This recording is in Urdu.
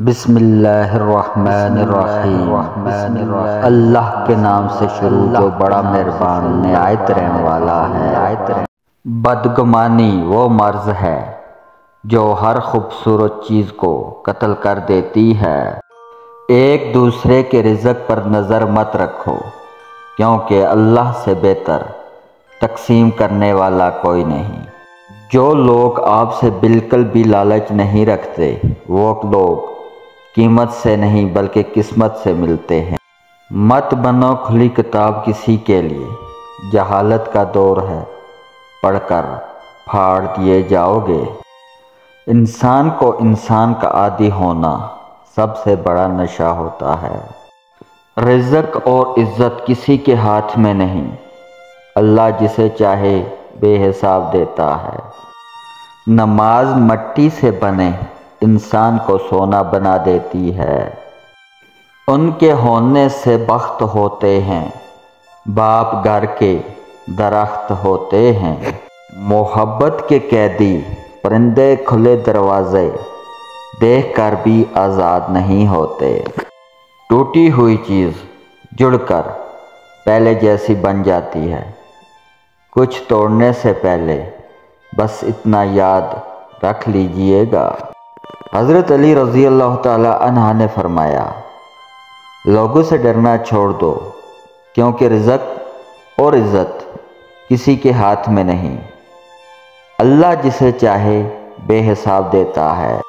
بسم اللہ الرحمن الرحیم۔ اللہ کے نام سے شروع جو بڑا مہربان نہایت رحم والا ہے۔ بدگمانی وہ مرض ہے جو ہر خوبصورت چیز کو قتل کر دیتی ہے۔ ایک دوسرے کے رزق پر نظر مت رکھو، کیونکہ اللہ سے بہتر تقسیم کرنے والا کوئی نہیں۔ جو لوگ آپ سے بالکل بھی لالچ نہیں رکھتے، وہ لوگ قیمت سے نہیں بلکہ قسمت سے ملتے ہیں۔ مت بنو کھلی کتاب کسی کے لیے، جہالت کا دور ہے، پڑھ کر پھاڑ دیے جاؤ گے۔ انسان کو انسان کا عادی ہونا سب سے بڑا نشہ ہوتا ہے۔ رزق اور عزت کسی کے ہاتھ میں نہیں، اللہ جسے چاہے بے حساب دیتا ہے۔ نماز مٹی سے بنے انسان کو سونا بنا دیتی ہے۔ ان کے ہونے سے بخت ہوتے ہیں، باپ گھر کے درخت ہوتے ہیں۔ محبت کے قیدی پرندے کھلے دروازے دیکھ کر بھی آزاد نہیں ہوتے۔ ٹوٹی ہوئی چیز جڑ کر پہلے جیسی بن جاتی ہے۔ کچھ توڑنے سے پہلے بس اتنا یاد رکھ لیجئے گا۔ حضرت علی رضی اللہ تعالی عنہ نے فرمایا، لوگوں سے ڈرنا چھوڑ دو، کیونکہ رزق اور عزت کسی کے ہاتھ میں نہیں، اللہ جسے چاہے بے حساب دیتا ہے۔